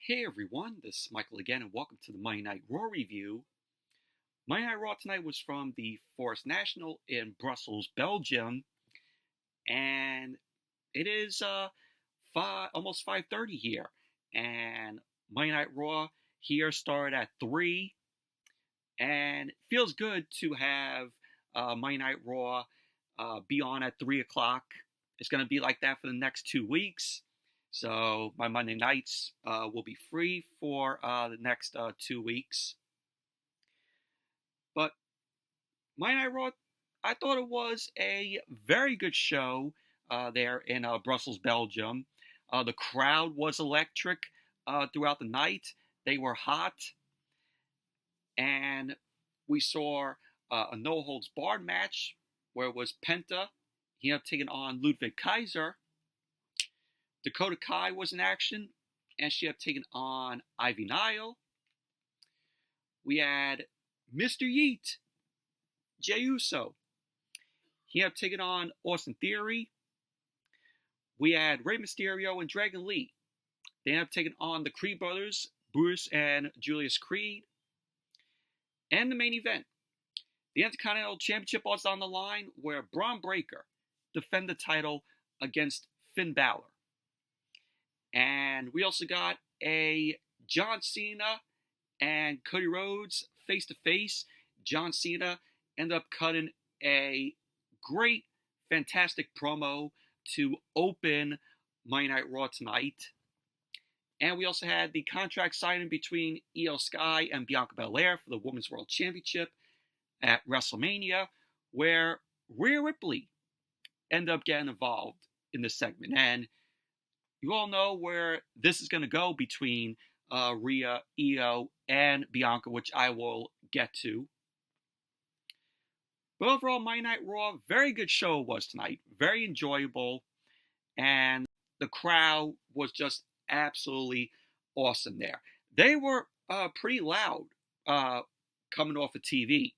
Hey everyone, this is Michael again, and welcome to the Monday Night Raw review. Monday Night Raw tonight was from the Forest National in Brussels, Belgium, and it is almost 5:30 here, and Monday Night Raw here started at 3, and it feels good to have Monday Night Raw be on at 3 o'clock. It's going to be like that for the next 2 weeks. So my Monday nights will be free for the next 2 weeks. But Monday Night Raw, I thought it was a very good show there in Brussels, Belgium. The crowd was electric throughout the night. They were hot. And we saw a no-holds-barred match where it was Penta. He ended up taking on Ludwig Kaiser. Dakota Kai was in action, and she had taken on Nile. We had Mr. Yeet, Jey Uso. He had taken on Austin Theory. We had Rey Mysterio and Dragon Lee. They ended up taking on the Creed brothers, Bruce and Julius Creed. And the main event, the Intercontinental Championship was on the line, where Bron defended the title against Finn Balor. And we also got a John Cena and Cody Rhodes face-to-face. John Cena ended up cutting a great, fantastic promo to open Monday Night Raw tonight. And we also had the contract signing between Io Sky and Bianca Belair for the Women's World Championship at WrestleMania, where Rhea Ripley ended up getting involved in this segment. And you all know where this is going to go between Rhea, Io, and Bianca, which I will get to. But overall, Monday Night Raw, very good show it was tonight. Very enjoyable. And the crowd was just absolutely awesome there. They were pretty loud coming off of TV.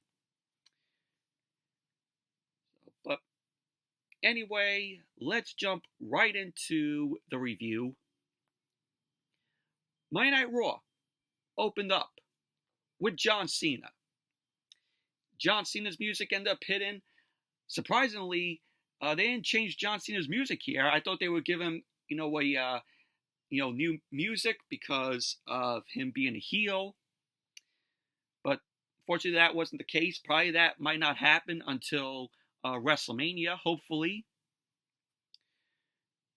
But anyway, let's jump right into the review. Monday Night Raw opened up with John Cena. John Cena's music ended up hitting. Surprisingly, they didn't change John Cena's music here. I thought they would give him, a new music because of him being a heel. But fortunately, that wasn't the case. Probably that might not happen until WrestleMania, hopefully.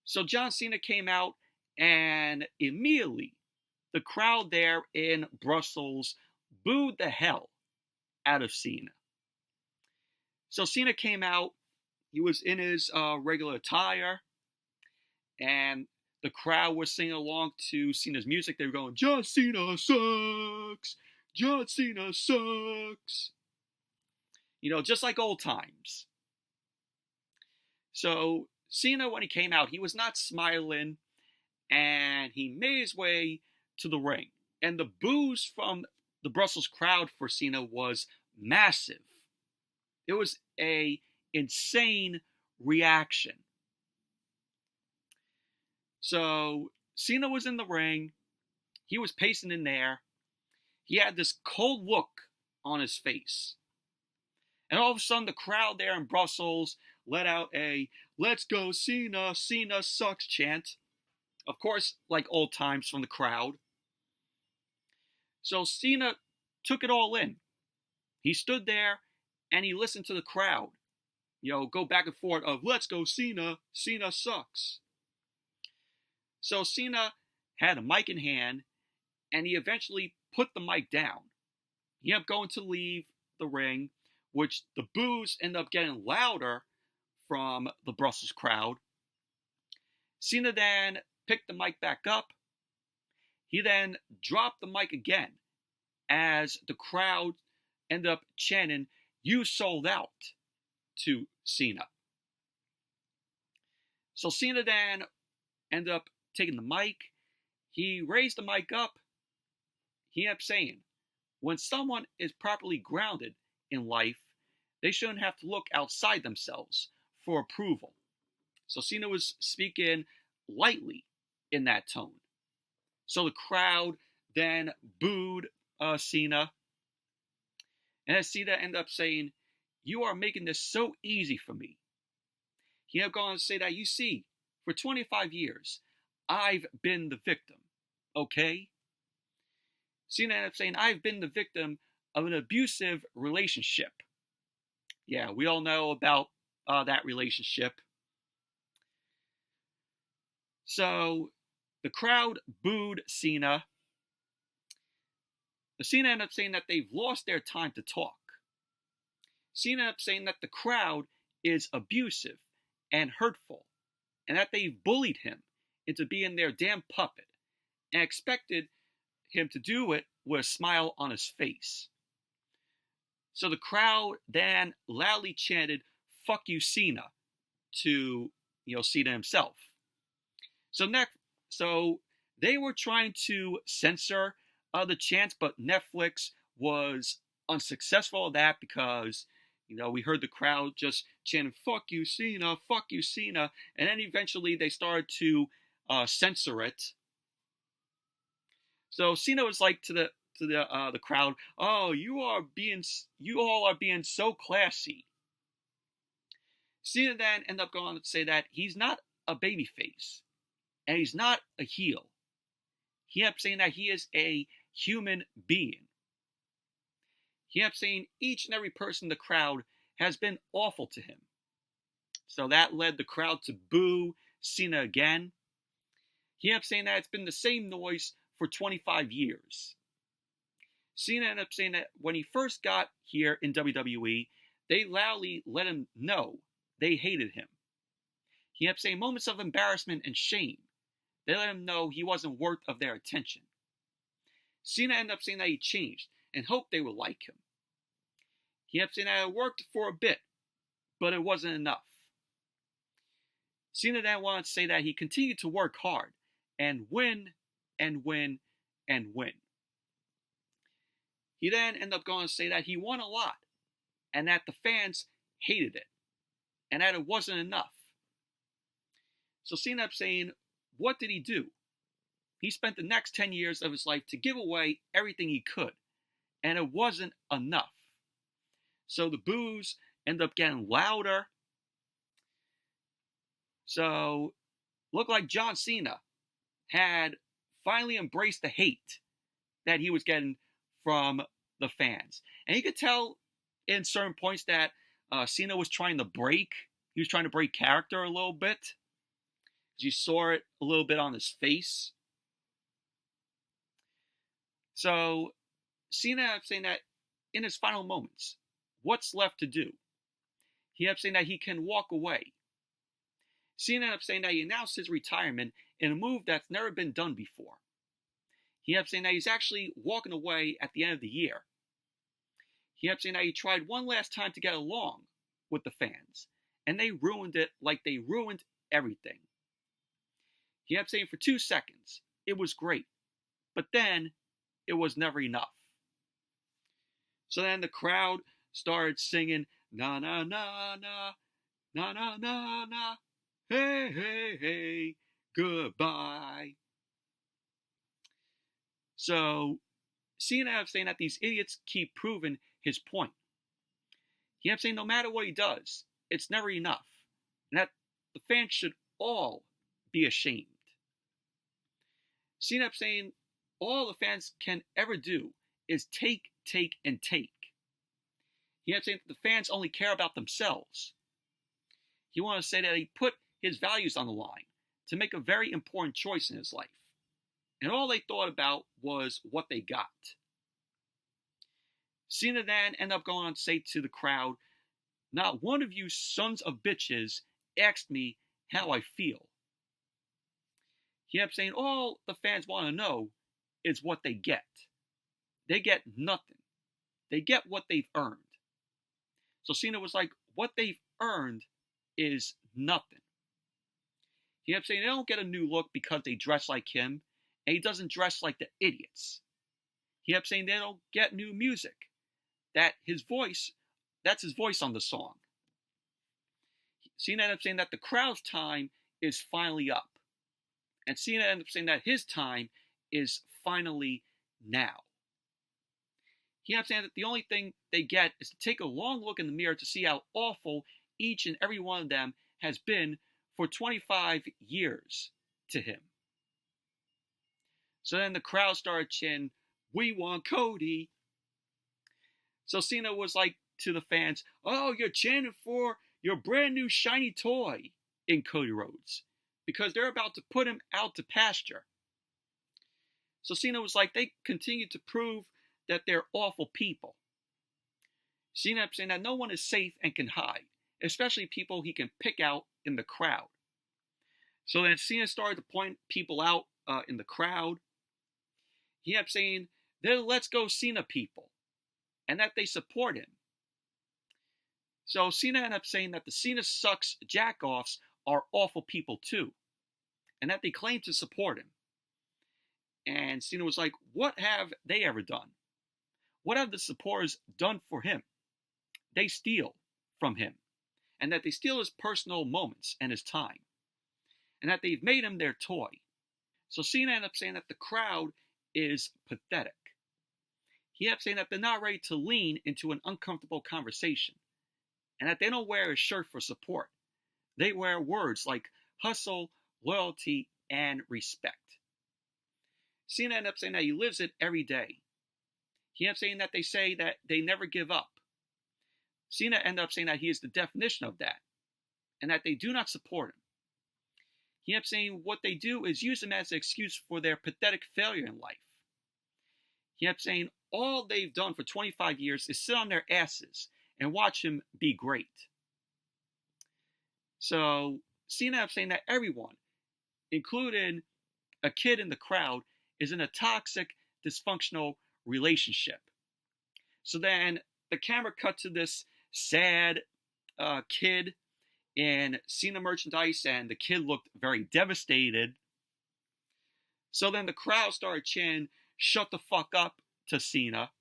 So John Cena came out, and immediately the crowd there in Brussels booed the hell out of Cena. So Cena came out. He was in his regular attire, and the crowd was singing along to Cena's music. They were going, "John Cena sucks! John Cena sucks!" Just like old times. So Cena, when he came out, he was not smiling, and he made his way to the ring. And the boos from the Brussels crowd for Cena was massive. It was an insane reaction. So Cena was in the ring. He was pacing in there. He had this cold look on his face. And all of a sudden, the crowd there in Brussels let out a "Let's go Cena, Cena sucks" chant. Of course, like old times from the crowd. So Cena took it all in. He stood there and he listened to the crowd, go back and forth of "Let's go Cena, Cena sucks." So Cena had a mic in hand, and he eventually put the mic down. He ended up going to leave the ring, which the boos ended up getting louder from the Brussels crowd. Cena then picked the mic back up. He then dropped the mic again as the crowd ended up chanting, "You sold out," to Cena. So Cena then ended up taking the mic. He raised the mic up. He ended up saying, when someone is properly grounded in life, they shouldn't have to look outside themselves for approval. So Cena was speaking lightly in that tone. So the crowd then booed Cena. And then Cena ended up saying, "You are making this so easy for me." He ended up going to say that, "You see, for 25 years, I've been the victim, okay?" Cena ended up saying, "I've been the victim of an abusive relationship." Yeah, we all know about that relationship. So the crowd booed Cena. Cena ended up saying that they've lost their time to talk. Cena ended up saying that the crowd is abusive and hurtful, and that they've bullied him into being their damn puppet, and expected him to do it with a smile on his face. So the crowd then loudly chanted, "Fuck you, Cena," to Cena himself. So they were trying to censor the chants, but Netflix was unsuccessful at that because we heard the crowd just chanting, "Fuck you, Cena, fuck you, Cena," and then eventually they started to censor it. So Cena was like to the crowd, "Oh, you all are being so classy." Cena then ended up going on to say that he's not a babyface and he's not a heel. He ended up saying that he is a human being. He ended up saying each and every person in the crowd has been awful to him. So that led the crowd to boo Cena again. He ended up saying that it's been the same noise for 25 years. Cena ended up saying that when he first got here in WWE, they loudly let him know they hated him. He ended up saying moments of embarrassment and shame. They let him know he wasn't worth of their attention. Cena ended up saying that he changed and hoped they would like him. He ended up saying that it worked for a bit, but it wasn't enough. Cena then wanted to say that he continued to work hard and win and win and win. He then ended up going to say that he won a lot and that the fans hated it and that it wasn't enough. So Cena ended up saying, what did he do? He spent the next 10 years of his life to give away everything he could, and it wasn't enough. So the boos ended up getting louder. So looked like John Cena had finally embraced the hate that he was getting from the fans. And you could tell in certain points that Cena was trying to break. He was trying to break character a little bit. You saw it a little bit on his face. So Cena ended up saying that in his final moments, what's left to do? He ended up saying that he can walk away. Cena ended up saying that he announced his retirement in a move that's never been done before. He ended up saying that he's actually walking away at the end of the year. He ended up saying that he tried one last time to get along with the fans, and they ruined it like they ruined everything. He ended up saying for 2 seconds, it was great, but then it was never enough. So then the crowd started singing, "Na na na na, na na na na, hey hey hey, goodbye." So Cena ended up saying that these idiots keep proving his point. He ended up saying no matter what he does, it's never enough, and that the fans should all be ashamed. Cena ended up saying all the fans can ever do is take, and take. He ended up saying that the fans only care about themselves. He wanted to say that he put his values on the line to make a very important choice in his life. And all they thought about was what they got. Cena then ended up going on to say to the crowd, "Not one of you sons of bitches asked me how I feel." He ended up saying all the fans want to know is what they get. They get nothing. They get what they've earned. So Cena was like, what they've earned is nothing. He ended up saying they don't get a new look because they dress like him, and he doesn't dress like the idiots. He ended up saying they don't get new music. That's his voice on the song. Cena ended up saying that the crowd's time is finally up. And Cena ended up saying that his time is finally now. He ended up saying that the only thing they get is to take a long look in the mirror to see how awful each and every one of them has been for 25 years to him. So then the crowd started chanting, "We want Cody." So Cena was like to the fans, "Oh, you're chanting for your brand new shiny toy in Cody Rhodes," because they're about to put him out to pasture. So Cena was like, they continue to prove that they're awful people. Cena ended up saying that no one is safe and can hide, especially people he can pick out in the crowd. So then Cena started to point people out in the crowd. He ended up saying they're the Let's Go Cena people and that they support him. So Cena ended up saying that the Cena Sucks jackoffs are awful people too, and that they claim to support him. And Cena was like, what have they ever done? What have the supporters done for him? They steal from him, and that they steal his personal moments and his time, and that they've made him their toy. So Cena ended up saying that the crowd is pathetic. He ended up saying that they're not ready to lean into an uncomfortable conversation, and that they don't wear a shirt for support. They wear words like hustle, loyalty, and respect. Cena ended up saying that he lives it every day. He ended up saying that they say that they never give up. Cena ended up saying that he is the definition of that, and that they do not support him. He ended up saying what they do is use him as an excuse for their pathetic failure in life. He ended up saying all they've done for 25 years is sit on their asses and watch him be great. So Cena ended up saying that everyone, including a kid in the crowd, is in a toxic, dysfunctional relationship. So then the camera cut to this sad kid in Cena merchandise, and the kid looked very devastated. So then the crowd started chanting, "Shut the fuck up," to Cena.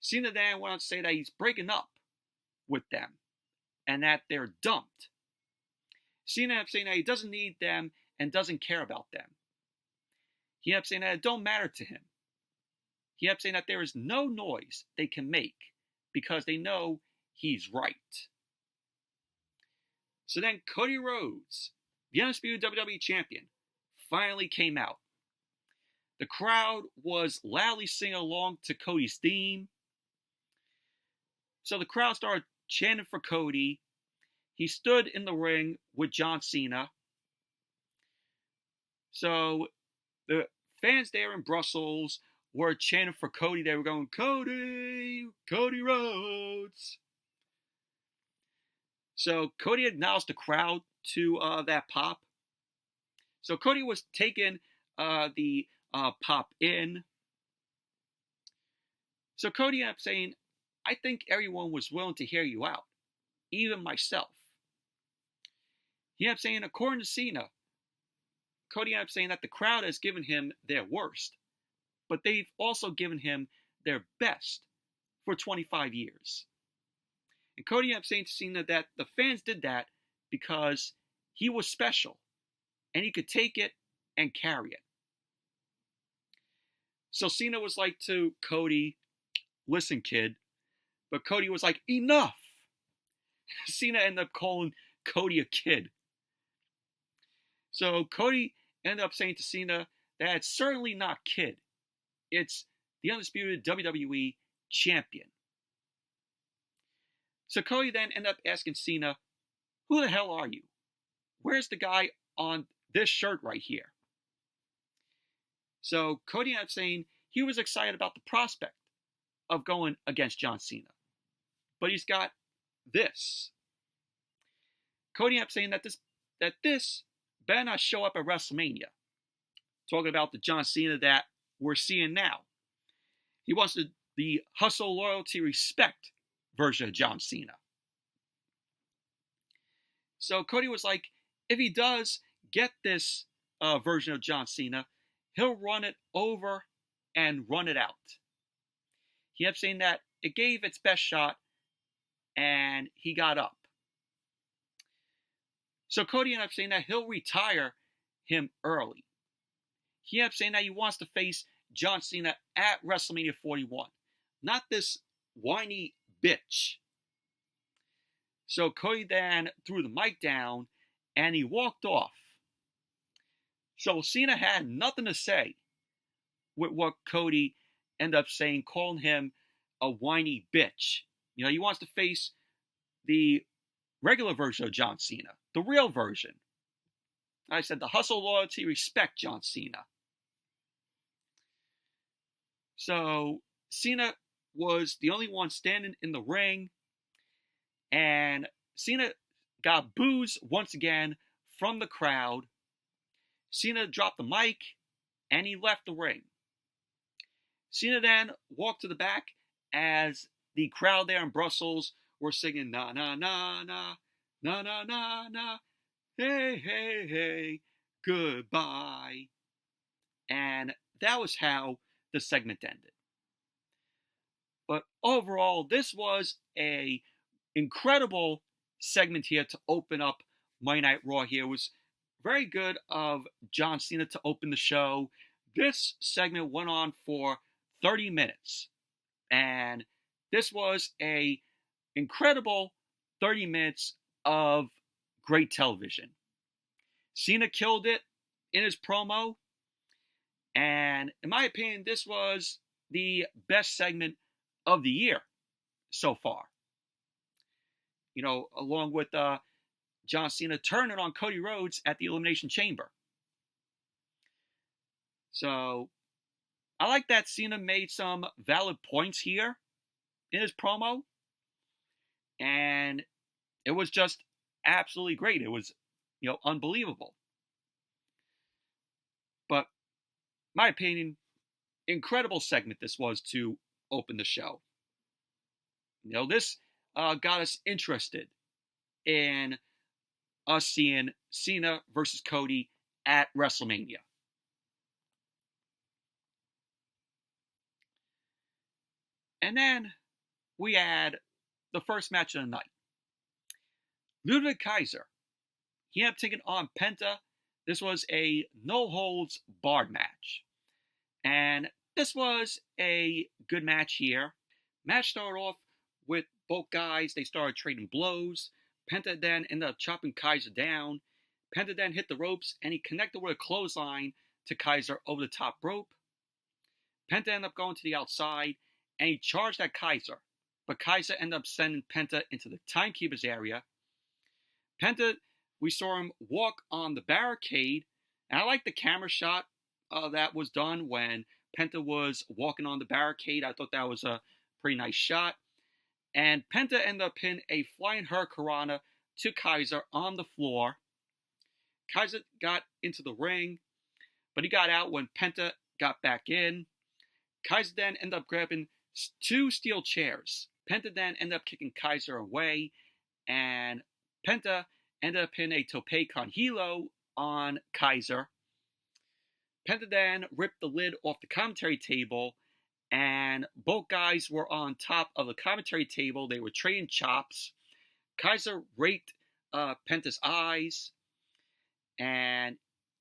Cena then went on to say that he's breaking up with them and that they're dumped. Cena ended up saying that he doesn't need them and doesn't care about them. He ended up saying that it don't matter to him. He ended up saying that there is no noise they can make because they know he's right. So then Cody Rhodes, the undisputed WWE champion, finally came out. The crowd was loudly singing along to Cody's theme. So the crowd started chanting for Cody. He stood in the ring with John Cena. So the fans there in Brussels were chanting for Cody. They were going, "Cody, Cody Rhodes." So Cody acknowledged the crowd to that pop. So Cody was taking the pop in. So Cody ended up saying, "I think everyone was willing to hear you out, even myself." He ended up saying, according to Cena, Cody ended up saying that the crowd has given him their worst, but they've also given him their best for 25 years. And Cody ended up saying to Cena that the fans did that because he was special and he could take it and carry it. So Cena was like to Cody, "Listen, kid." But Cody was like, "Enough." Cena ended up calling Cody a kid. So Cody ended up saying to Cena that it's certainly not kid. It's the undisputed WWE champion. So Cody then ended up asking Cena, "Who the hell are you? Where's the guy on this shirt right here?" So Cody ended up saying he was excited about the prospect of going against John Cena. But he's got this. Cody ended up saying that this better not show up at WrestleMania. Talking about the John Cena that we're seeing now. He wants the hustle, loyalty, respect version of John Cena. So Cody was like, if he does get this version of John Cena, he'll run it over and run it out. He ended up saying that it gave its best shot and he got up. So Cody ended up saying that he'll retire him early. he ended up saying that he wants to face John Cena at WrestleMania 41. Not this whiny bitch. So Cody then threw the mic down and he walked off. So Cena had nothing to say with what Cody ended up saying, calling him a whiny bitch. You know, he wants to face the regular version of John Cena, the real version. I said the hustle, loyalty, respect John Cena. So Cena was the only one standing in the ring, and Cena got boos once again from the crowd. Cena dropped the mic and he left the ring. Cena then walked to the back as the crowd there in Brussels were singing na na na na na na na na, hey hey hey, goodbye. And that was how the segment ended. But overall, this was a incredible segment here to open up Monday Night Raw here. It was very good of John Cena to open the show. This segment went on for 30 minutes. And this was a incredible 30 minutes of great television. Cena killed it in his promo. And in my opinion, this was the best segment of the year so far. You know, along with John Cena turning on Cody Rhodes at the Elimination Chamber. So I like that Cena made some valid points here in his promo. And it was just absolutely great. It was, you know, unbelievable. But my opinion, incredible segment this was to open the show. You know, this got us interested in us seeing Cena versus Cody at WrestleMania. And then we had the first match of the night. Ludwig Kaiser. He ended up taking on Penta. This was a no-holds-barred match. And this was a good match here. Match started off with both guys. They started trading blows. Penta then ended up chopping Kaiser down. Penta then hit the ropes, and he connected with a clothesline to Kaiser over the top rope. Penta ended up going to the outside, and he charged at Kaiser. But Kaiser ended up sending Penta into the timekeeper's area. Penta, we saw him walk on the barricade, and I like the camera shot that was done when Penta was walking on the barricade. I thought that was a pretty nice shot. And Penta ended up pinning a flying hurricanrana to Kaiser on the floor. Kaiser got into the ring, but he got out when Penta got back in. Kaiser then ended up grabbing 2 steel chairs. Penta then ended up kicking Kaiser away, and Penta ended up pinning a tope con hilo on Kaiser. Penta then ripped the lid off the commentary table, and both guys were on top of the commentary table. They were trading chops. Kaiser raked Penta's eyes, and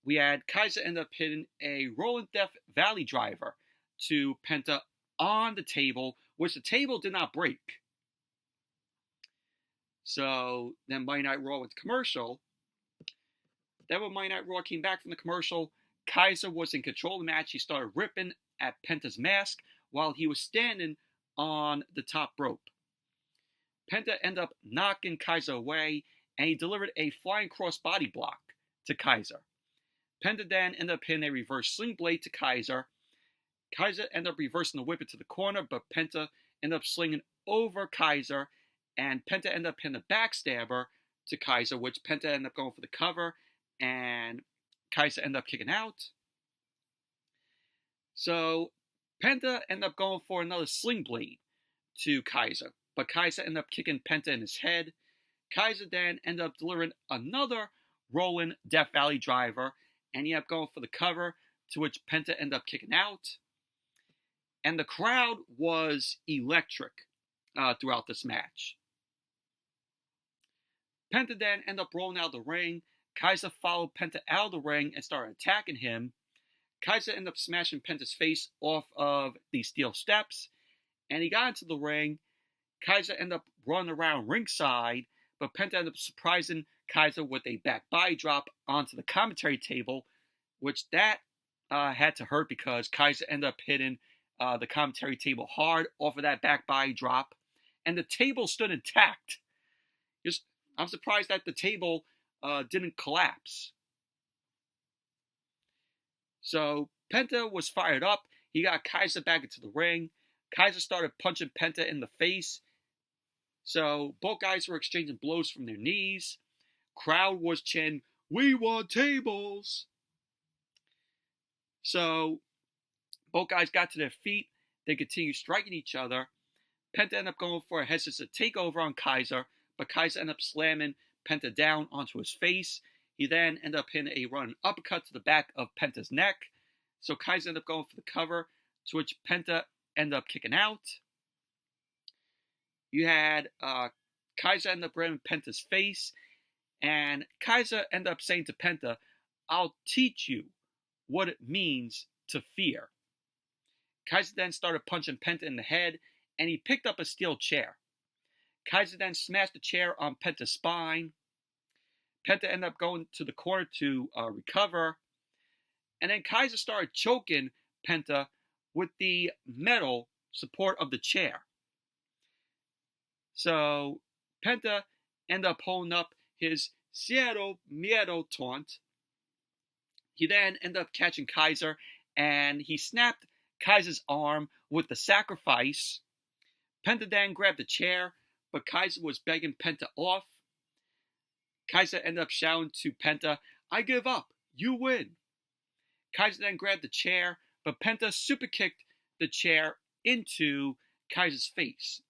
we had Kaiser end up hitting a rolling Death Valley driver to Penta on the table, which the table did not break. So then Monday Night Raw went to commercial. Then when Monday Night Raw came back from the commercial, Kaiser was in control of the match. He started ripping at Penta's mask while he was standing on the top rope. Penta ended up knocking Kaiser away, and he delivered a flying crossbody block to Kaiser. Penta then ended up hitting a reverse sling blade to Kaiser. Kaiser ended up reversing the whip into the corner, but Penta ended up slinging over Kaiser, and Penta ended up hitting a backstabber to Kaiser, which Penta ended up going for the cover, and Kaiser ended up kicking out. So Penta ended up going for another sling blade to Kaiser, but Kaiser ended up kicking Penta in his head. Kaiser then ended up delivering another rolling Death Valley driver, and he ended up going for the cover, to which Penta ended up kicking out. And the crowd was electric throughout this match. Penta then ended up rolling out of the ring. Kaiser followed Penta out of the ring and started attacking him. Kaiser ended up smashing Penta's face off of the steel steps, and he got into the ring. Kaiser ended up running around ringside, but Penta ended up surprising Kaiser with a back body drop onto the commentary table, which that had to hurt because Kaiser ended up hitting the commentary table hard off of that back body drop, and the table stood intact. I'm surprised that the table didn't collapse. So Penta was fired up. He got Kaiser back into the ring. Kaiser started punching Penta in the face. So both guys were exchanging blows from their knees. Crowd was chanting, "We want tables!" So both guys got to their feet. They continued striking each other. Penta ended up going for a head scissors takeover on Kaiser, but Kaiser ended up slamming Penta down onto his face. He then ended up hitting a running uppercut to the back of Penta's neck. So Kaiser ended up going for the cover, to which Penta ended up kicking out. You had Kaiser end up grabbing Penta's face, and Kaiser ended up saying to Penta, "I'll teach you what it means to fear." Kaiser then started punching Penta in the head, and he picked up a steel chair. Kaiser then smashed the chair on Penta's spine. Penta ended up going to the corner to recover, and then Kaiser started choking Penta with the metal support of the chair. So Penta ended up holding up his Cero Miedo taunt. He then ended up catching Kaiser, and he snapped Kaiser's arm with the sacrifice. Penta then grabbed the chair, but Kaiser was begging Penta off. Kaiser ended up shouting to Penta, "I give up, you win." Kaiser then grabbed the chair, but Penta super kicked the chair into Kaiser's face.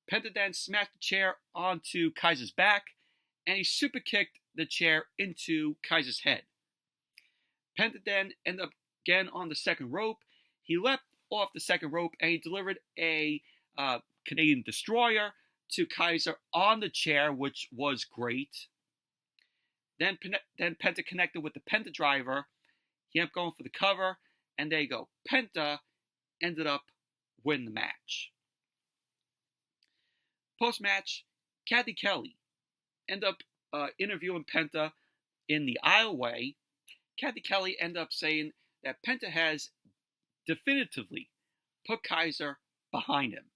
Penta then smashed the chair onto Kaiser's back, and he super kicked the chair into Kaiser's head. Penta then ended up again on the second rope. He leapt off the second rope, and he delivered a Canadian Destroyer to Kaiser on the chair, which was great. Then Penta connected with the Penta driver. He ended up going for the cover, and there you go. Penta ended up winning the match. Post-match, Kathy Kelly ended up interviewing Penta in the aisleway. Kathy Kelly ended up saying that Penta has definitively put Kaiser behind him.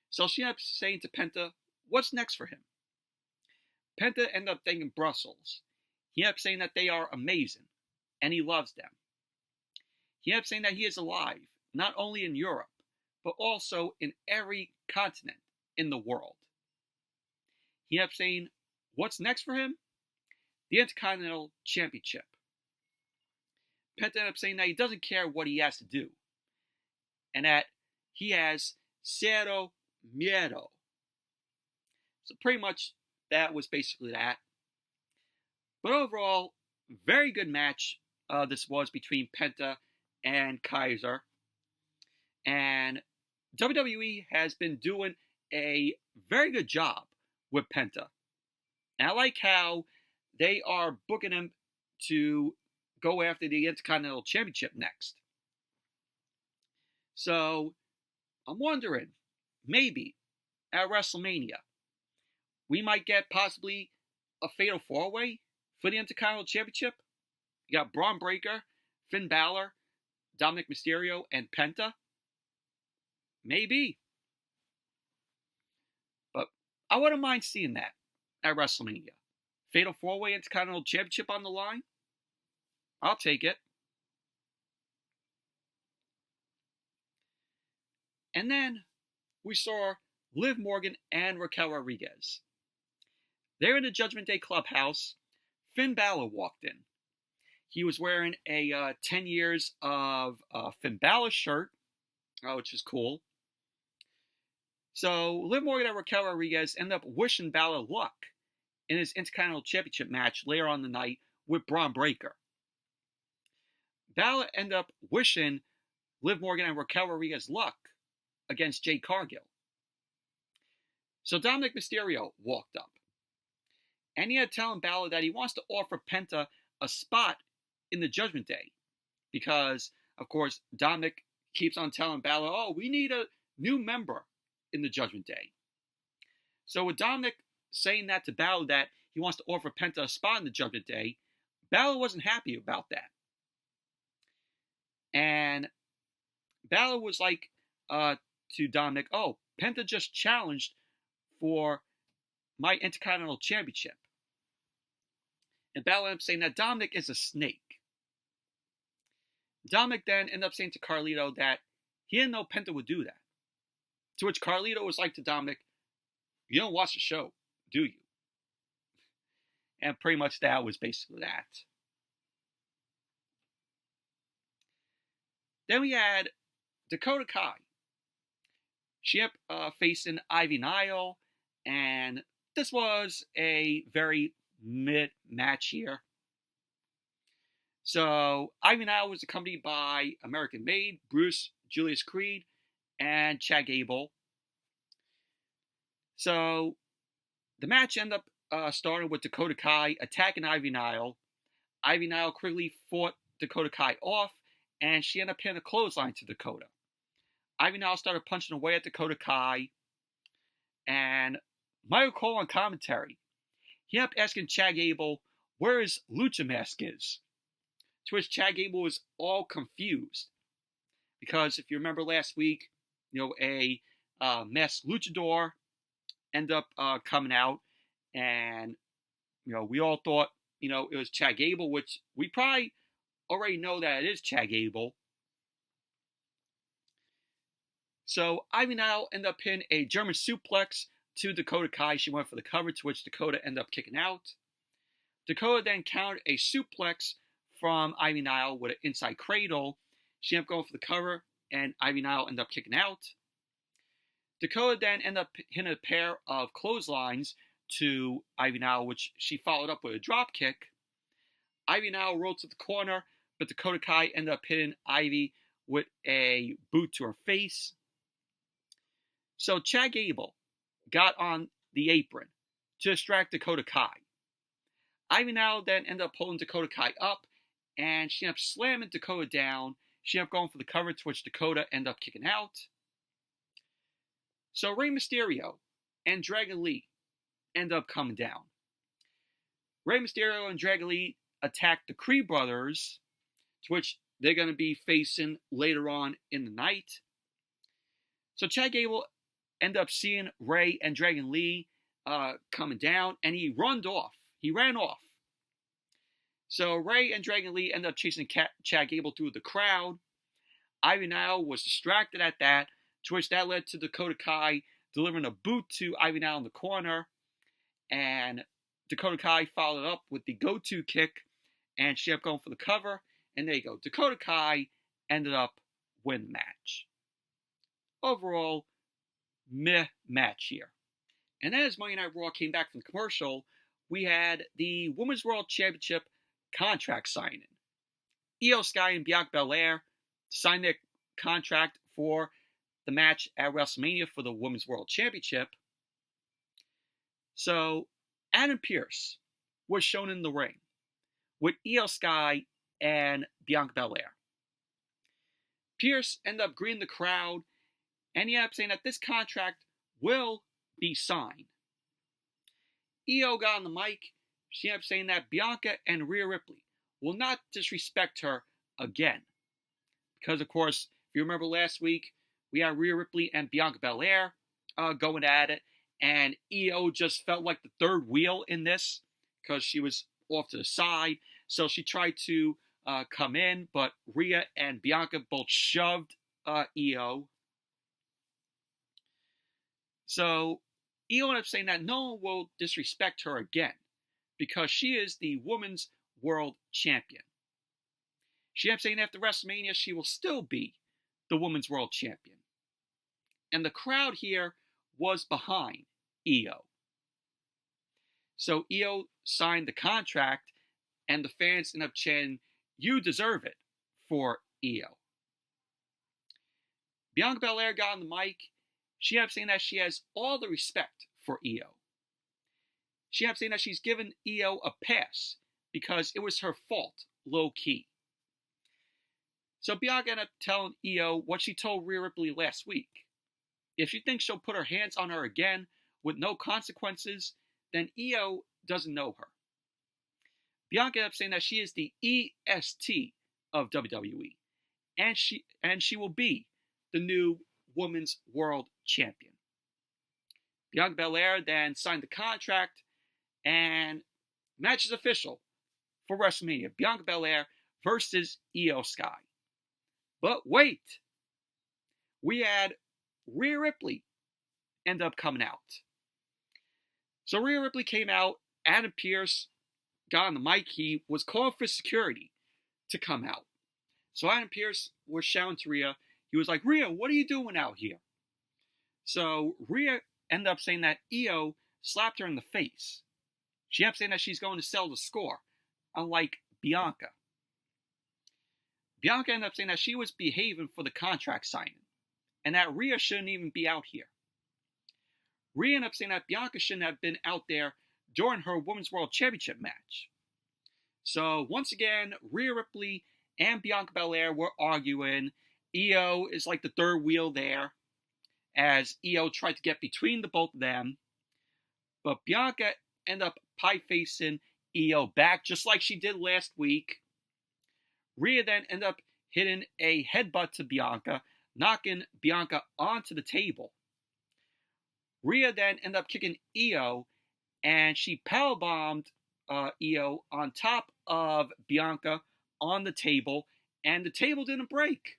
So she ended up saying to Penta, "What's next for him?" Penta ended up thanking Brussels. He ended up saying that they are amazing, and he loves them. He ended up saying that he is alive, not only in Europe, but also in every continent in the world. He ended up saying, what's next for him? The Intercontinental Championship. Penta ended up saying that he doesn't care what he has to do, and that he has Cero Miedo. So pretty much that was basically that. But overall, very good match this was between Penta and Kaiser. And WWE has been doing a very good job with Penta. And I like how they are booking him to go after the Intercontinental Championship next. So I'm wondering, maybe at WrestleMania, we might get possibly a Fatal 4-Way for the Intercontinental Championship. You got Bron Breakker, Finn Balor, Dominic Mysterio, and Penta. Maybe. But I wouldn't mind seeing that at WrestleMania. Fatal 4-Way Intercontinental Championship on the line. I'll take it. And then we saw Liv Morgan and Raquel Rodriguez. They're in the Judgment Day clubhouse. Finn Balor walked in. He was wearing a 10 years of Finn Balor shirt, which is cool. So Liv Morgan and Raquel Rodriguez ended up wishing Balor luck in his Intercontinental Championship match later on the night with Bron Breakker. Balor ended up wishing Liv Morgan and Raquel Rodriguez luck against Jade Cargill. So Dominic Mysterio walked up, and he had telling Balor that he wants to offer Penta a spot in the Judgment Day because, of course, Dominic keeps on telling Balor, oh, we need a new member in the Judgment Day. So with Dominic saying that to Balor, that he wants to offer Penta a spot in the Judgment Day, Balor wasn't happy about that. And Balor was like to Dominic, oh, Penta just challenged for my Intercontinental Championship. And Balor ended up saying that Dominic is a snake. Dominic then ended up saying to Carlito that he didn't know Penta would do that. To which Carlito was like to Dominic, you don't watch the show, do you? And pretty much that was basically that. Then we had Dakota Kai. She ended up facing Ivy Nile, and this was a very mid-match here. So Ivy Nile was accompanied by American Made, Bruce, Julius Creed, and Chad Gable. So the match ended up starting with Dakota Kai attacking Ivy Nile. Ivy Nile quickly fought Dakota Kai off, and she ended up hitting a clothesline to Dakota. Ivy Nile started punching away at Dakota Kai, and Michael Cole on commentary, he ended up asking Chad Gable where his lucha mask is. To which Chad Gable was all confused. Because if you remember last week, a masked luchador ended up coming out, and we all thought it was Chad Gable, which we probably already know that it is Chad Gable. So Ivy Nile ended up hitting a German suplex to Dakota Kai. She went for the cover, to which Dakota ended up kicking out. Dakota then countered a suplex from Ivy Nile with an inside cradle. She ended up going for the cover, and Ivy Nile ended up kicking out. Dakota then ended up hitting a pair of clotheslines to Ivy Nile, which she followed up with a drop kick. Ivy Nile rolled to the corner, but Dakota Kai ended up hitting Ivy with a boot to her face. So Chad Gable got on the apron to distract Dakota Kai. Ivy Nile then ended up pulling Dakota Kai up, and she ended up slamming Dakota down. She ended up going for the cover, to which Dakota ended up kicking out. So Rey Mysterio and Dragon Lee ended up coming down. Rey Mysterio and Dragon Lee attacked the Creed brothers, to which they're going to be facing later on in the night. So Chad Gable ended up seeing Rey and Dragon Lee coming down, and he ran off. So Rey and Dragon Lee ended up chasing Chad Gable through the crowd. Ivy Nile was distracted at that, to which that led to Dakota Kai delivering a boot to Ivy Nile in the corner. And Dakota Kai followed up with the go-to kick, and she ended up going for the cover. And there you go. Dakota Kai ended up winning the match. Overall, meh match here. And as Monday Night Raw came back from the commercial, we had the Women's World Championship contract signing. Io Sky and Bianca Belair signed their contract for the match at WrestleMania for the Women's World Championship. So Adam Pearce was shown in the ring with Io Sky and Bianca Belair. Pearce ended up greeting the crowd, and he ended up saying that this contract will be signed. Io got on the mic. She ended up saying that Bianca and Rhea Ripley will not disrespect her again. Because, of course, if you remember last week, we had Rhea Ripley and Bianca Belair going at it, and Io just felt like the third wheel in this because she was off to the side. So she tried to come in, but Rhea and Bianca both shoved Io. So Io ended up saying that no one will disrespect her again because she is the Women's World Champion. She ended up saying after WrestleMania she will still be the Women's World Champion. And the crowd here was behind Io. So Io signed the contract, and the fans ended up chanting, "You deserve it," for Io. Bianca Belair got on the mic. She ended up saying that she has all the respect for Io. She ended up saying that she's given Io a pass because it was her fault, low-key. So Bianca ended up telling Io what she told Rhea Ripley last week. If she thinks she'll put her hands on her again with no consequences, then Io doesn't know her. Bianca ended up saying that she is the EST of WWE, and she will be the new Women's World Champion. Bianca Belair then signed the contract, and match is official for WrestleMania. Bianca Belair versus Io Sky. But wait, we had Rhea Ripley end up coming out. So Rhea Ripley came out, Adam Pearce got on the mic, he was calling for security to come out. So Adam Pearce was shouting to Rhea, he was like, Rhea, what are you doing out here? So Rhea ended up saying that Io slapped her in the face. She ended up saying that she's going to sell the score, unlike Bianca. Bianca ended up saying that she was behaving for the contract signing, and that Rhea shouldn't even be out here. Rhea ended up saying that Bianca shouldn't have been out there during her Women's World Championship match. So once again, Rhea Ripley and Bianca Belair were arguing. Io is like the third wheel there, as Io tried to get between the both of them. But Bianca ended up pie-facing Io back, just like she did last week. Rhea then ended up hitting a headbutt to Bianca, knocking Bianca onto the table. Rhea then ended up kicking Io, and she powerbombed Io on top of Bianca on the table, and the table didn't break.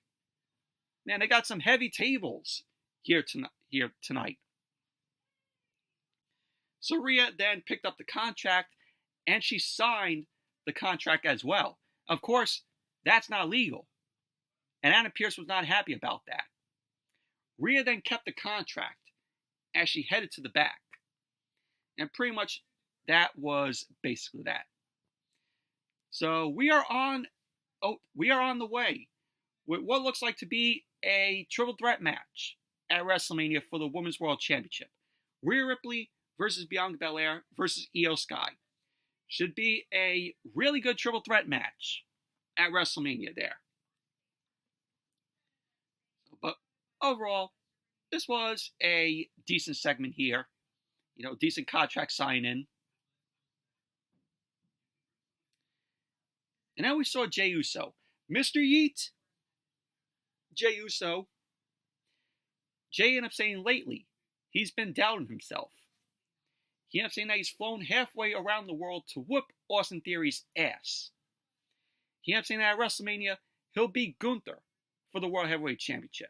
Man, they got some heavy tables here tonight. So Rhea then picked up the contract, and she signed the contract as well. Of course, that's not legal, and Adam Pearce was not happy about that. Rhea then kept the contract as she headed to the back, and pretty much that was basically that. So we are on the way with what looks like to be a triple threat match at WrestleMania for the Women's World Championship. Rhea Ripley versus Bianca Belair versus Io Sky. Should be a really good triple threat match at WrestleMania there. But overall, this was a decent segment here. Decent contract sign-in. And now we saw Jey Uso. Mr. Yeet, Jey Uso. Jey ended up saying lately he's been doubting himself. He ended up saying that he's flown halfway around the world to whoop Austin Theory's ass. He ended up saying that at WrestleMania he'll beat Gunther for the World Heavyweight Championship.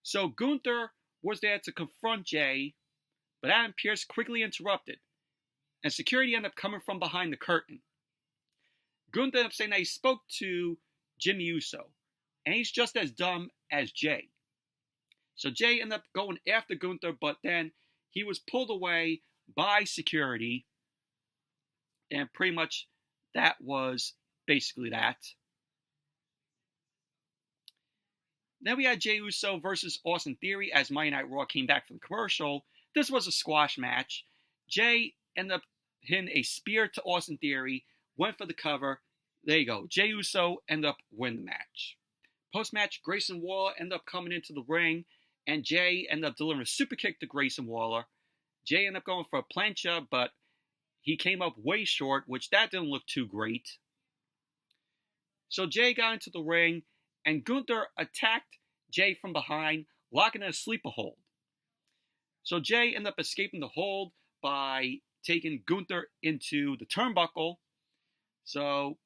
So Gunther was there to confront Jey, but Adam Pearce quickly interrupted, and security ended up coming from behind the curtain. Gunther ended up saying that he spoke to Jimmy Uso, and he's just as dumb as Jey. So Jey ended up going after Gunther, but then he was pulled away by security, and pretty much that was basically that. Then we had Jey Uso versus Austin Theory as Monday Night Raw came back from the commercial. This was a squash match. Jey ended up hitting a spear to Austin Theory, went for the cover. There you go. Jey Uso ended up winning the match. Post-match, Grayson Waller ended up coming into the ring, and Jey ended up delivering a super kick to Grayson Waller. Jey ended up going for a plancha, but he came up way short, which that didn't look too great. So Jey got into the ring, and Gunther attacked Jey from behind, locking in a sleeper hold. So Jey ended up escaping the hold by taking Gunther into the turnbuckle. So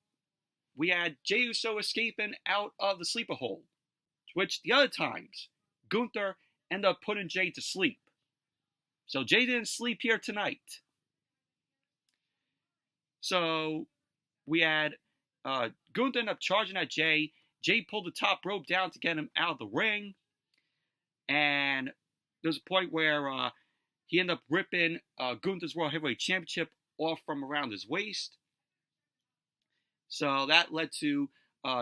we had Jey Uso escaping out of the sleeper hold, which the other times, Gunther ended up putting Jey to sleep. So Jey didn't sleep here tonight. So we had Gunther ended up charging at Jey. Jey pulled the top rope down to get him out of the ring. And there's a point where he ended up ripping Gunther's World Heavyweight Championship off from around his waist. So that led to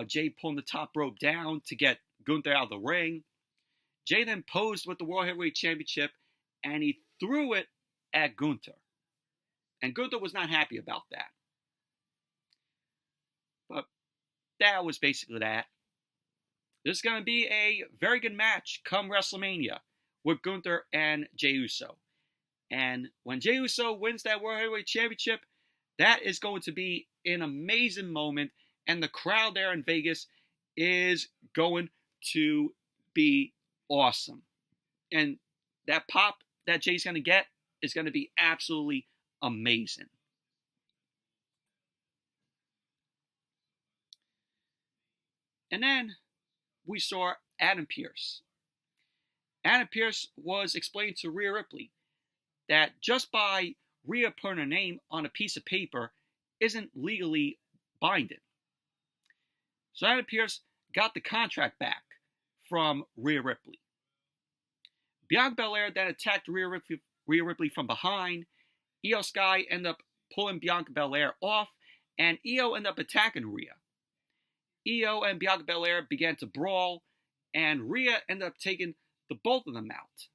Jey pulling the top rope down to get Gunther out of the ring. Jey then posed with the World Heavyweight Championship, and he threw it at Gunther. And Gunther was not happy about that. But that was basically that. This is going to be a very good match come WrestleMania with Gunther and Jey Uso. And when Jey Uso wins that World Heavyweight Championship, that is going to be an amazing moment. And the crowd there in Vegas is going to be awesome. And that pop that Jey's going to get is going to be absolutely amazing. And then we saw Adam Pearce. Adam Pearce was explaining to Rhea Ripley that just by Rhea putting her name on a piece of paper isn't legally binding. So Adam Pearce got the contract back from Rhea Ripley. Bianca Belair then attacked Rhea Ripley from behind. Io Sky ended up pulling Bianca Belair off, and Io ended up attacking Rhea. Io and Bianca Belair began to brawl, and Rhea ended up taking the both of them out.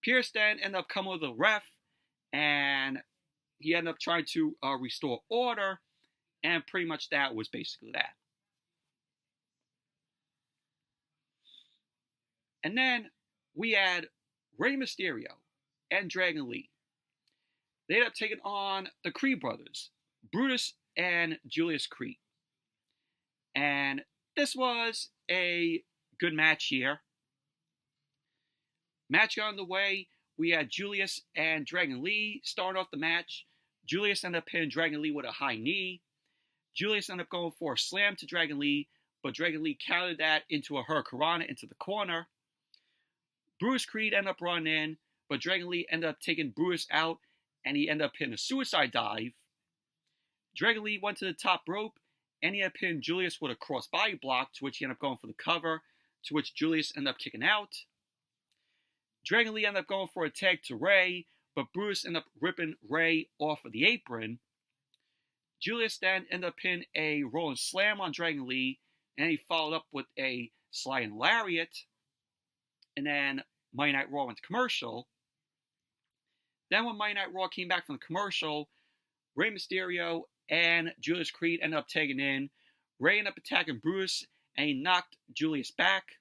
Pearce then ended up coming with a ref, and he ended up trying to restore order, and pretty much that was basically that. And then we had Rey Mysterio and Dragon Lee. They ended up taking on the Creed brothers, Brutus and Julius Creed. And this was a good match here. Match got underway. We had Julius and Dragon Lee start off the match. Julius ended up hitting Dragon Lee with a high knee. Julius ended up going for a slam to Dragon Lee, but Dragon Lee countered that into a hurricanrana into the corner. Brutus Creed ended up running in, but Dragon Lee ended up taking Brutus out, and he ended up hitting a suicide dive. Dragon Lee went to the top rope, and he ended up hitting Julius with a crossbody block, to which he ended up going for the cover, to which Julius ended up kicking out. Dragon Lee ended up going for a tag to Rey, but Brutus ended up ripping Rey off of the apron. Julius then ended up hitting a rolling slam on Dragon Lee, and he followed up with a sliding lariat. And then Monday Night Raw went to commercial. Then when Monday Night Raw came back from the commercial, Rey Mysterio and Julius Creed ended up tagging in. Rey ended up attacking Brutus, and he knocked Julius back.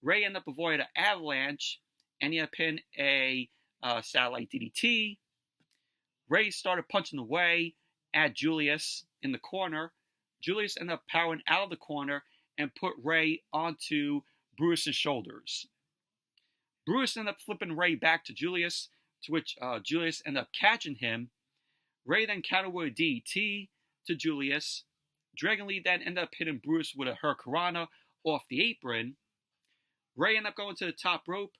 Rey ended up avoiding an avalanche, and he ended up hitting a satellite DDT. Rey started punching away at Julius in the corner. Julius ended up powering out of the corner and put Rey onto Brutus's shoulders. Brutus ended up flipping Rey back to Julius, to which Julius ended up catching him. Rey then countered with a DDT to Julius. Dragon Lee then ended up hitting Brutus with a hurricanrana off the apron. Rey ended up going to the top rope,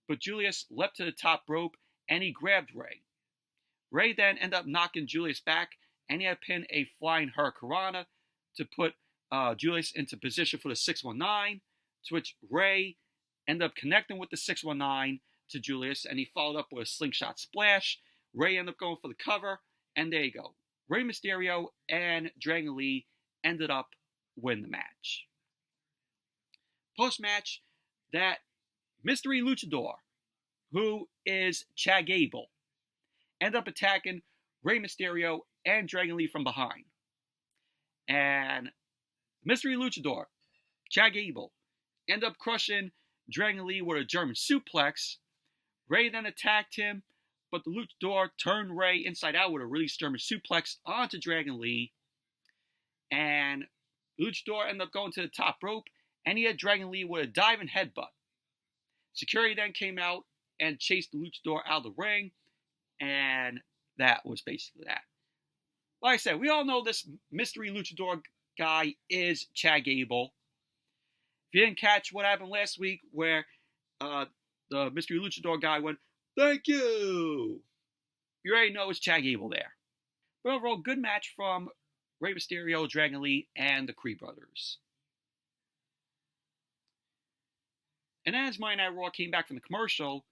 but Julius leapt to the top rope and he grabbed Rey. Rey then ended up knocking Julius back, and he had pinned a flying hurricanrana to put Julius into position for the 619, to which Rey ended up connecting with the 619 to Julius, and he followed up with a slingshot splash. Rey ended up going for the cover, and there you go. Rey Mysterio and Dragon Lee ended up winning the match. Post-match, that mystery luchador, who is Chad Gable, ended up attacking Rey Mysterio and Dragon Lee from behind. And mystery luchador, Chad Gable, ended up crushing Dragon Lee with a German suplex. Rey then attacked him, but the luchador turned Rey inside out with a release German suplex onto Dragon Lee. And the luchador ended up going to the top rope, and he had Dragon Lee with a diving headbutt. Security then came out and chased the luchador out of the ring, and that was basically that. Like I said, we all know this mystery luchador guy is Chad Gable. If you didn't catch what happened last week where the mystery luchador guy went, "Thank you," you already know it's Chad Gable there. But overall, good match from Rey Mysterio, Dragon Lee, and the Creed brothers. And as Monday Night Raw came back from the commercial,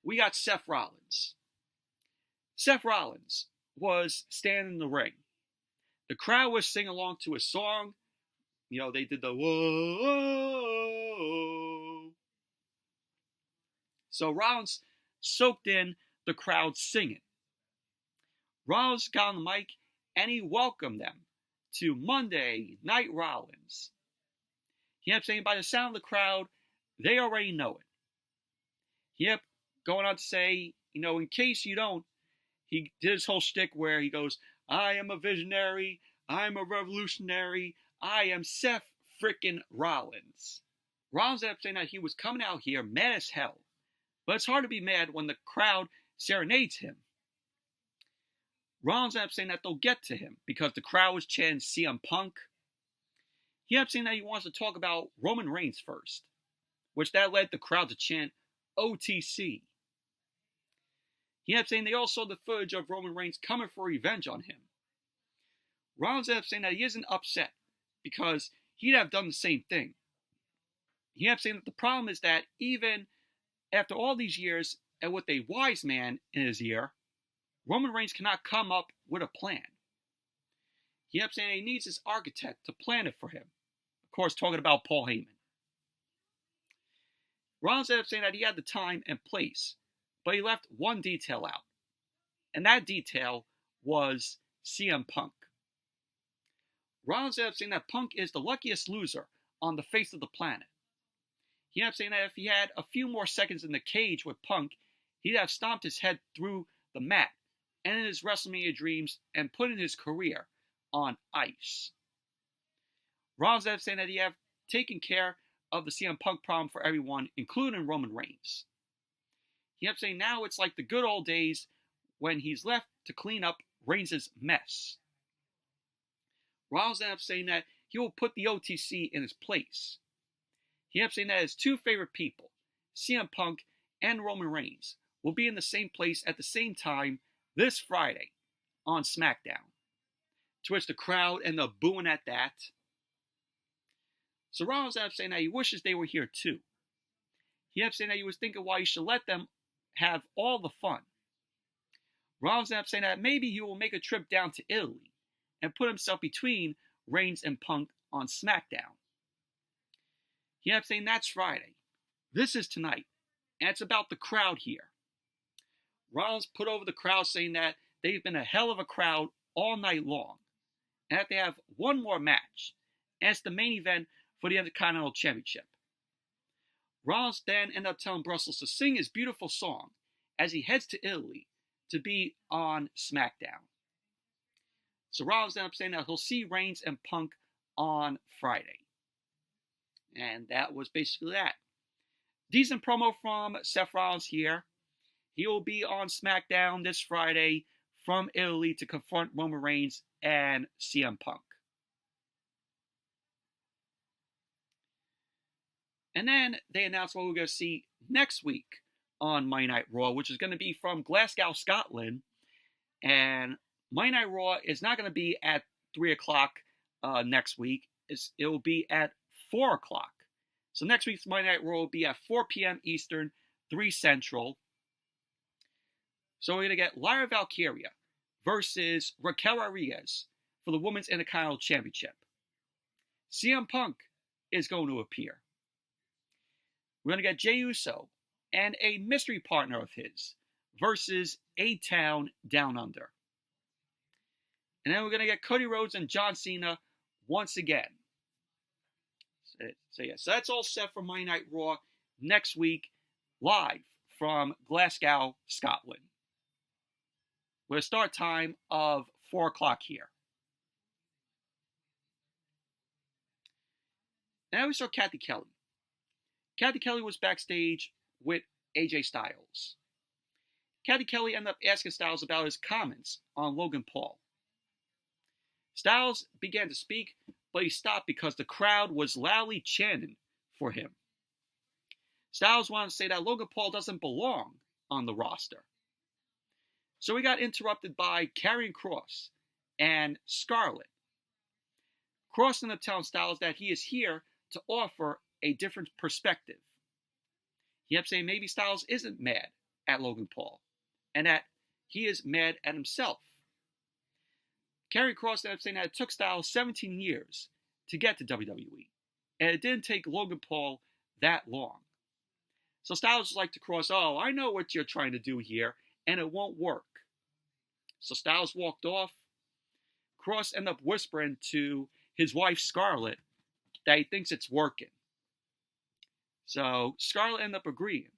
we got Seth Rollins. Seth Rollins was standing in the ring. The crowd was singing along to his song. You know, they did the whoa. So Rollins soaked in the crowd singing. Rollins got on the mic and he welcomed them to Monday Night Rollins. He kept saying by the sound of the crowd, they already know it. He kept going on to say, in case you don't, he did his whole shtick where he goes, I am a visionary, I am a revolutionary, I am Seth frickin' Rollins. Rollins ended up saying that he was coming out here mad as hell, but it's hard to be mad when the crowd serenades him. Rollins ended up saying that they'll get to him because the crowd was chanting CM Punk. He ended up saying that he wants to talk about Roman Reigns first, which that led the crowd to chant OTC. He ended up saying they all saw the footage of Roman Reigns coming for revenge on him. Rollins ended up saying that he isn't upset because he'd have done the same thing. He ended up saying that the problem is that even after all these years and with a wise man in his ear, Roman Reigns cannot come up with a plan. He ended up saying he needs his architect to plan it for him. Of course, talking about Paul Heyman. Rollins ended up saying that he had the time and place, but he left one detail out. And that detail was CM Punk. Rollins ended up saying that Punk is the luckiest loser on the face of the planet. He ended up saying that if he had a few more seconds in the cage with Punk, he'd have stomped his head through the mat, ended his WrestleMania dreams, and put in his career on ice. Rollins ended up saying that he have taken care of the CM Punk problem for everyone, including Roman Reigns. He ended up saying now it's like the good old days when he's left to clean up Reigns' mess. Rollins ended up saying that he will put the OTC in his place. He ended up saying that his two favorite people, CM Punk and Roman Reigns, will be in the same place at the same time this Friday on SmackDown. To which the crowd ended up booing at that. So Rollins ended up saying that he wishes they were here too. He ended up saying that he was thinking why he should let them have all the fun. Rollins ended up saying that maybe he will make a trip down to Italy and put himself between Reigns and Punk on SmackDown. He ended up saying that's Friday. This is tonight, and it's about the crowd here. Rollins put over the crowd saying that they've been a hell of a crowd all night long, and that they have one more match, and it's the main event for the Intercontinental Championship. Rollins then ended up telling Brussels to sing his beautiful song as he heads to Italy to be on SmackDown. So Rollins ended up saying that he'll see Reigns and Punk on Friday. And that was basically that. Decent promo from Seth Rollins here. He will be on SmackDown this Friday from Italy to confront Roman Reigns and CM Punk. And then they announced what we're going to see next week on Monday Night Raw, which is going to be from Glasgow, Scotland. And Monday Night Raw is not going to be at 3 o'clock next week. It will be at 4 o'clock. So next week's Monday Night Raw will be at 4 p.m. Eastern, 3 Central. So we're going to get Lyra Valkyria versus Raquel Rodriguez for the Women's Intercontinental Championship. CM Punk is going to appear. We're going to get Jey Uso and a mystery partner of his versus A-Town Down Under. And then we're going to get Cody Rhodes and John Cena once again. So that's all set for Monday Night Raw next week, live from Glasgow, Scotland, with a start time of 4 o'clock here. And then we saw Kathy Kelly. Kathy Kelly was backstage with AJ Styles. Kathy Kelly ended up asking Styles about his comments on Logan Paul. Styles began to speak, but he stopped because the crowd was loudly chanting for him. Styles wanted to say that Logan Paul doesn't belong on the roster. So he got interrupted by Karrion Kross and Scarlett. Kross ended up telling Styles that he is here to offer a different perspective. He ended up saying maybe Styles isn't mad at Logan Paul, and that he is mad at himself. Karrion Kross ended up saying that it took Styles 17 years to get to WWE, and it didn't take Logan Paul that long. So Styles was like to Kross, oh, I know what you're trying to do here, and it won't work. So Styles walked off. Kross ended up whispering to his wife Scarlett, that he thinks it's working. So Scarlett ended up agreeing.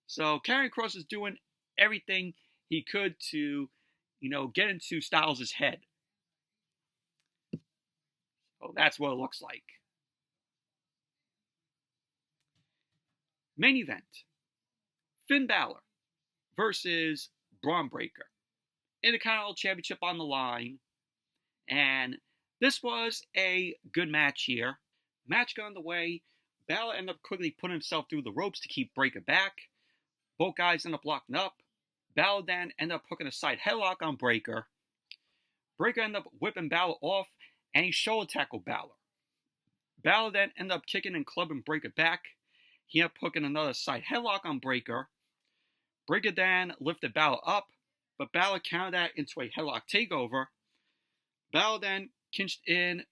So Karrion Kross is doing everything he could to, get into Styles' head. So that's what it looks like. Main event. Finn Balor versus Bron Breakker. Intercontinental Championship on the line. And this was a good match here. Match got underway. Balor ended up quickly putting himself through the ropes to keep Breakker back. Both guys ended up locking up. Balor then ended up hooking a side headlock on Breakker. Breakker ended up whipping Balor off, and he shoulder tackled Balor. Balor then ended up kicking and clubbing Breakker back. He ended up hooking another side headlock on Breakker. Breakker then lifted Balor up, but Balor countered that into a headlock takeover. Balor then cinched in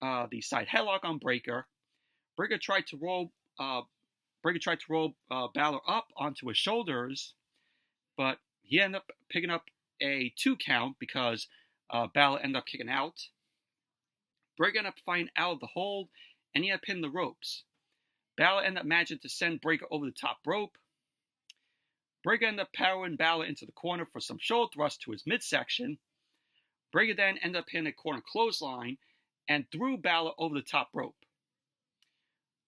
the side headlock on Breakker. Breakker tried to roll Balor up onto his shoulders, but he ended up picking up a 2 count because Balor ended up kicking out. Breakker ended up fighting out of the hold, and he had pinned the ropes. Balor ended up managing to send Breakker over the top rope. Breakker ended up powering Balor into the corner for some shoulder thrust to his midsection. Breakker then ended up hitting a corner clothesline and threw Balor over the top rope.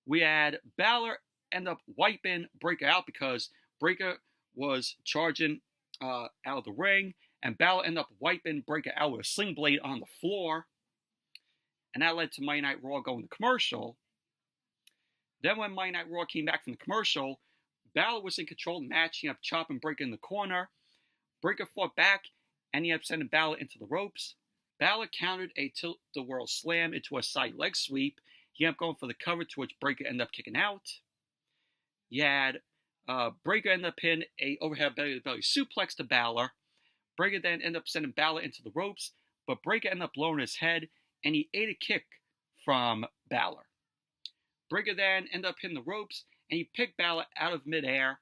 We had Balor end up wiping Breakker out because Breakker was charging out of the ring, and Balor ended up wiping Breakker out with a sling blade on the floor. And that led to Monday Night Raw going to commercial. Then when Monday Night Raw came back from the commercial, Balor was in control of the match. He ended up chopping Breakker in the corner. Breakker fought back, and he ended up sending Balor into the ropes. Balor countered a tilt-the-world slam into a side leg sweep. He ended up going for the cover, to which Breakker ended up kicking out. You had Breakker ended up hitting a overhead belly-to-belly suplex to Balor. Breakker then ended up sending Balor into the ropes, but Breakker ended up lowering his head, and he ate a kick from Balor. Breakker then ended up hitting the ropes, and he picked Balor out of midair,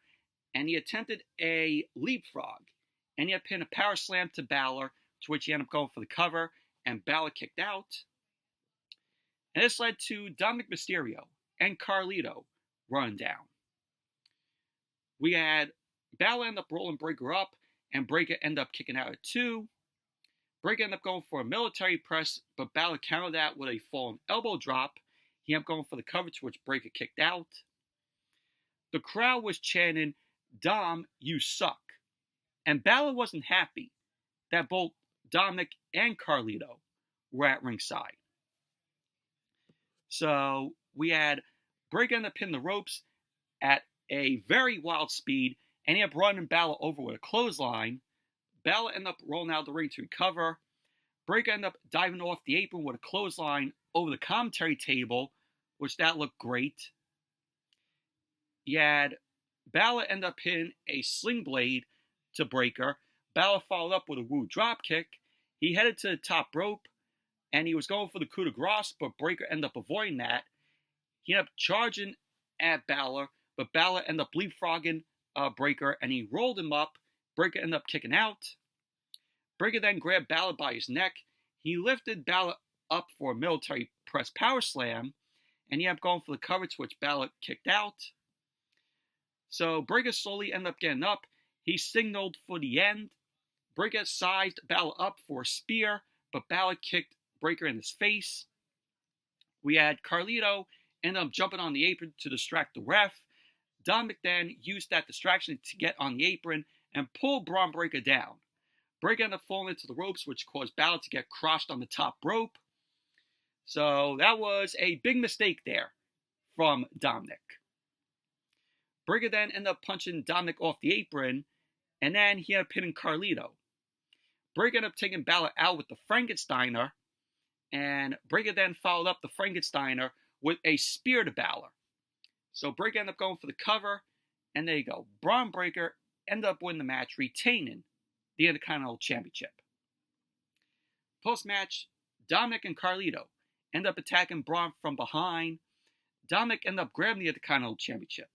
and he attempted a leapfrog, and he ended up hitting a power slam to Balor, to which he ended up going for the cover, and Balor kicked out. And this led to Dominic Mysterio and Carlito running down. We had Balor end up rolling Breakker up, and Breakker ended up kicking out at 2. Breakker ended up going for a military press, but Balor countered that with a fallen elbow drop. He ended up going for the cover, to which Breakker kicked out. The crowd was chanting, "Dom, you suck." And Balor wasn't happy that both Dominic and Carlito were at ringside. So we had Breakker end up hitting the ropes at a very wild speed, and he ended up running Balor over with a clothesline. Balor ended up rolling out of the ring to recover. Breakker ended up diving off the apron with a clothesline over the commentary table, which that looked great. You had Balor end up hitting a sling blade to Breakker. Balor followed up with a woo drop kick. He headed to the top rope, and he was going for the coup de grace, but Breakker ended up avoiding that. He ended up charging at Balor, but Balor ended up leapfrogging Breakker, and he rolled him up. Breakker ended up kicking out. Breakker then grabbed Balor by his neck. He lifted Balor up for a military press power slam, and he ended up going for the cover, to which Balor kicked out. So Breakker slowly ended up getting up. He signaled for the end. Breakker sized Balor up for a spear, but Balor kicked Breakker in his face. We had Carlito end up jumping on the apron to distract the ref. Dominic then used that distraction to get on the apron and pull Bron Breakker down. Breakker ended up falling into the ropes, which caused Balor to get crushed on the top rope. So that was a big mistake there from Dominic. Breakker then ended up punching Dominic off the apron, and then he ended up hitting Carlito. Breakker ended up taking Balor out with the Frankensteiner, and Breakker then followed up the Frankensteiner with a spear to Balor. So Breakker ended up going for the cover, and there you go. Bron Breakker ended up winning the match, retaining the Intercontinental Championship. Post-match, Dominic and Carlito end up attacking Bron from behind. Dominic ended up grabbing the Intercontinental Championship,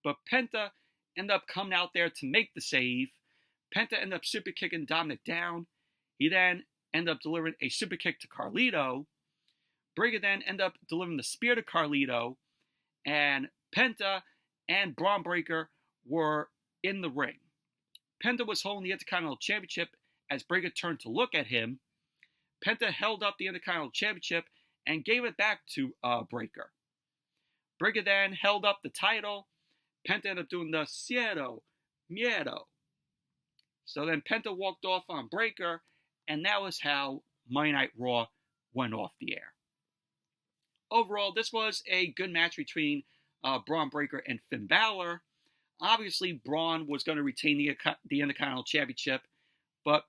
but Penta ended up coming out there to make the save. Penta ended up super kicking Dominic down. He then ended up delivering a super kick to Carlito. Brig then ended up delivering the spear to Carlito, and Penta and Bron Breakker were in the ring. Penta was holding the Intercontinental Championship as Breakker turned to look at him. Penta held up the Intercontinental Championship and gave it back to Breakker. Breakker then held up the title. Penta ended up doing the Ciedo, Miedo. So then Penta walked off on Breakker, and that was how Monday Night Raw went off the air. Overall, this was a good match between Bron Breakker and Finn Balor. Obviously, Bron was going to retain the Intercontinental Championship, but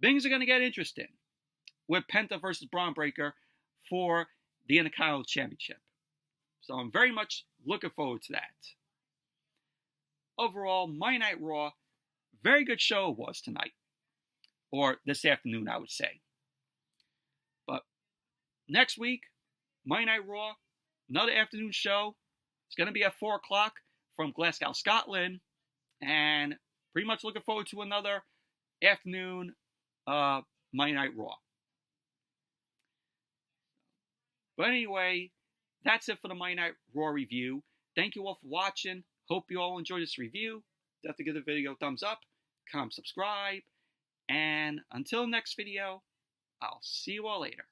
things are going to get interesting with Penta versus Bron Breakker for the Intercontinental Championship. So I'm very much looking forward to that. Overall, Monday Night Raw, very good show it was tonight. Or this afternoon, I would say. But next week, Monday Night Raw, another afternoon show. It's going to be at 4 o'clock from Glasgow, Scotland. And pretty much looking forward to another afternoon Monday Night Raw. But anyway, that's it for the Monday Night Raw review. Thank you all for watching. Hope you all enjoyed this review. Definitely give the video a thumbs up, comment, subscribe. And until next video, I'll see you all later.